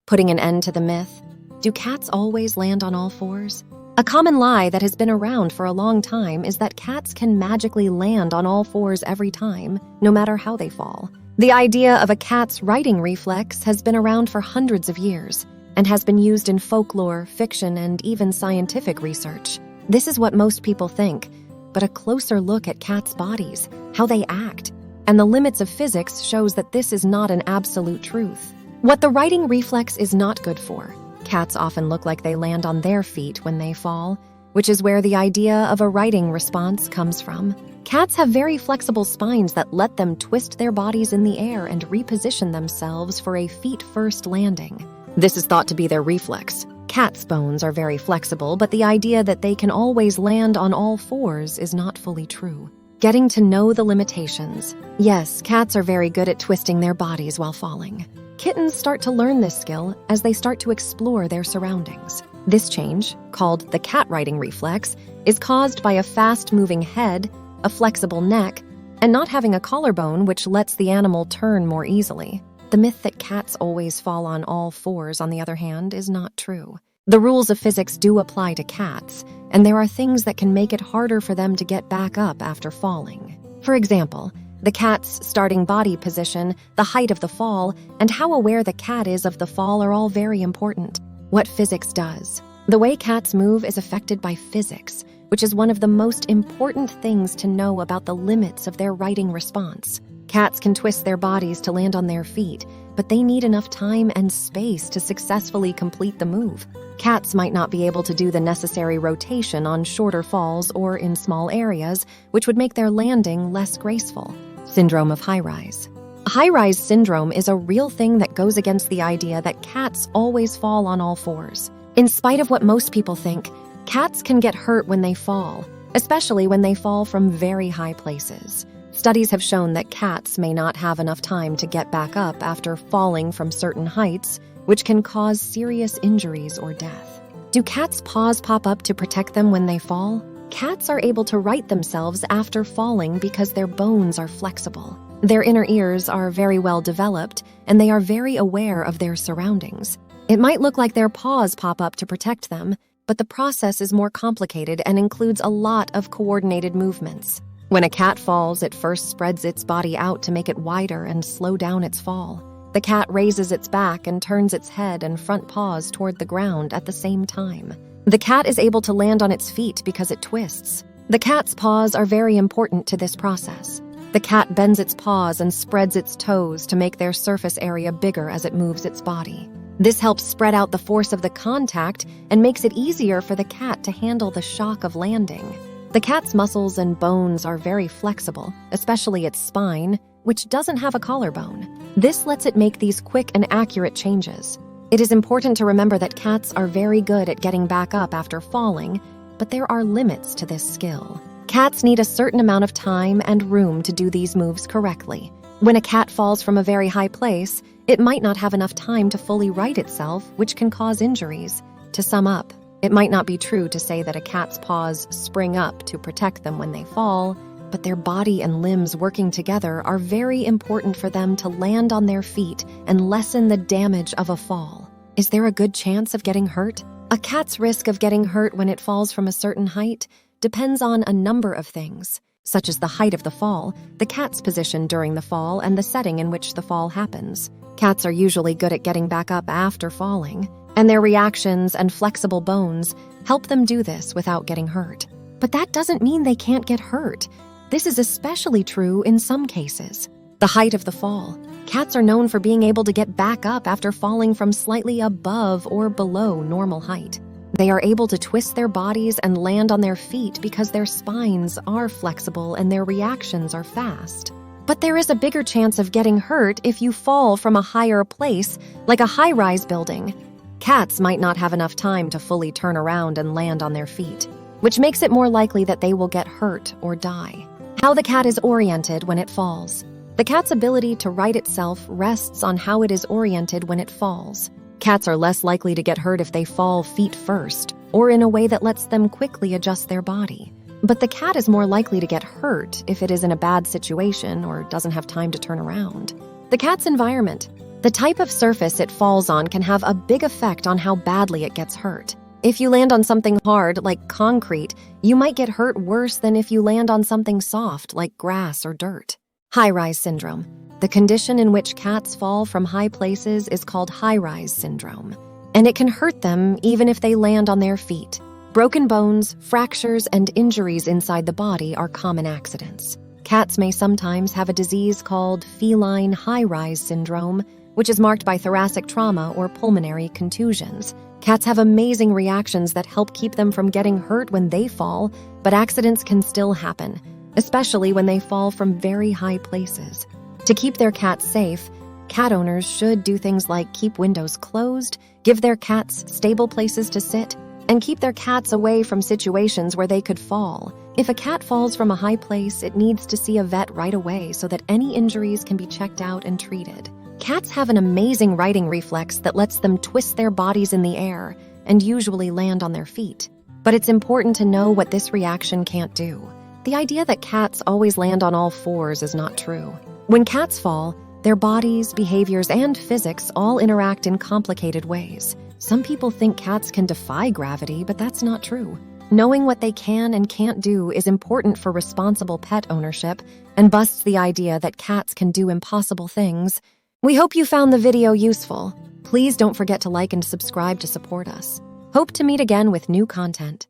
Putting an end to the myth, do cats always land on all fours? A common lie that has been around for a long time is that cats can magically land on all fours every time, no matter how they fall. The idea of a cat's righting reflex has been around for hundreds of years and has been used in folklore, fiction, and even scientific research. This is what most people think, but a closer look at cats' bodies, how they act, and the limits of physics shows that this is not an absolute truth. What the righting reflex is not good for. Cats often look like they land on their feet when they fall, which is where the idea of a righting response comes from. Cats have very flexible spines that let them twist their bodies in the air and reposition themselves for a feet-first landing. This is thought to be their reflex. Cats' bones are very flexible, but the idea that they can always land on all fours is not fully true. Getting to know the limitations. Yes, cats are very good at twisting their bodies while falling. Kittens start to learn this skill as they start to explore their surroundings. This change, called the cat righting reflex, is caused by a fast-moving head, a flexible neck, and not having a collarbone, which lets the animal turn more easily. The myth that cats always fall on all fours, on the other hand, is not true. The rules of physics do apply to cats, and there are things that can make it harder for them to get back up after falling. For example, the cat's starting body position, the height of the fall, and how aware the cat is of the fall are all very important. What physics does. The way cats move is affected by physics, which is one of the most important things to know about the limits of their righting response. Cats can twist their bodies to land on their feet, but they need enough time and space to successfully complete the move. Cats might not be able to do the necessary rotation on shorter falls or in small areas, which would make their landing less graceful. Syndrome of high-rise. High-rise syndrome is a real thing that goes against the idea that cats always fall on all fours. In spite of what most people think, cats can get hurt when they fall, especially when they fall from very high places. Studies have shown that cats may not have enough time to get back up after falling from certain heights, which can cause serious injuries or death. Do cats' paws pop up to protect them when they fall? Cats are able to right themselves after falling because their bones are flexible. Their inner ears are very well developed, and they are very aware of their surroundings. It might look like their paws pop up to protect them, but the process is more complicated and includes a lot of coordinated movements. When a cat falls, it first spreads its body out to make it wider and slow down its fall. The cat raises its back and turns its head and front paws toward the ground at the same time. The cat is able to land on its feet because it twists. The cat's paws are very important to this process. The cat bends its paws and spreads its toes to make their surface area bigger as it moves its body. This helps spread out the force of the contact and makes it easier for the cat to handle the shock of landing. The cat's muscles and bones are very flexible, especially its spine, which doesn't have a collarbone. This lets it make these quick and accurate changes. It is important to remember that cats are very good at getting back up after falling, but there are limits to this skill. Cats need a certain amount of time and room to do these moves correctly. When a cat falls from a very high place, it might not have enough time to fully right itself, which can cause injuries. To sum up, it might not be true to say that a cat's paws spring up to protect them when they fall, but their body and limbs working together are very important for them to land on their feet and lessen the damage of a fall. Is there a good chance of getting hurt? A cat's risk of getting hurt when it falls from a certain height depends on a number of things, such as the height of the fall, the cat's position during the fall, and the setting in which the fall happens. Cats are usually good at getting back up after falling, and their reactions and flexible bones help them do this without getting hurt. But that doesn't mean they can't get hurt. This is especially true in some cases. The height of the fall. Cats are known for being able to get back up after falling from slightly above or below normal height. They are able to twist their bodies and land on their feet because their spines are flexible and their reactions are fast. But there is a bigger chance of getting hurt if you fall from a higher place, like a high-rise building. Cats might not have enough time to fully turn around and land on their feet, which makes it more likely that they will get hurt or die. How the cat is oriented when it falls. The cat's ability to right itself rests on how it is oriented when it falls. Cats are less likely to get hurt if they fall feet first, or in a way that lets them quickly adjust their body. But the cat is more likely to get hurt if it is in a bad situation or doesn't have time to turn around. The cat's environment. The type of surface it falls on can have a big effect on how badly it gets hurt. If you land on something hard, like concrete, you might get hurt worse than if you land on something soft, like grass or dirt. High-rise syndrome. The condition in which cats fall from high places is called high-rise syndrome, and it can hurt them even if they land on their feet. Broken bones, fractures, and injuries inside the body are common accidents. Cats may sometimes have a disease called feline high-rise syndrome, which is marked by thoracic trauma or pulmonary contusions. Cats have amazing reactions that help keep them from getting hurt when they fall, but accidents can still happen, especially when they fall from very high places. To keep their cats safe, cat owners should do things like keep windows closed, give their cats stable places to sit, and keep their cats away from situations where they could fall. If a cat falls from a high place, it needs to see a vet right away so that any injuries can be checked out and treated. Cats have an amazing righting reflex that lets them twist their bodies in the air and usually land on their feet. But it's important to know what this reaction can't do. The idea that cats always land on all fours is not true. When cats fall, their bodies, behaviors, and physics all interact in complicated ways. Some people think cats can defy gravity, but that's not true. Knowing what they can and can't do is important for responsible pet ownership and busts the idea that cats can do impossible things. We hope you found the video useful. Please don't forget to like and subscribe to support us. Hope to meet again with new content.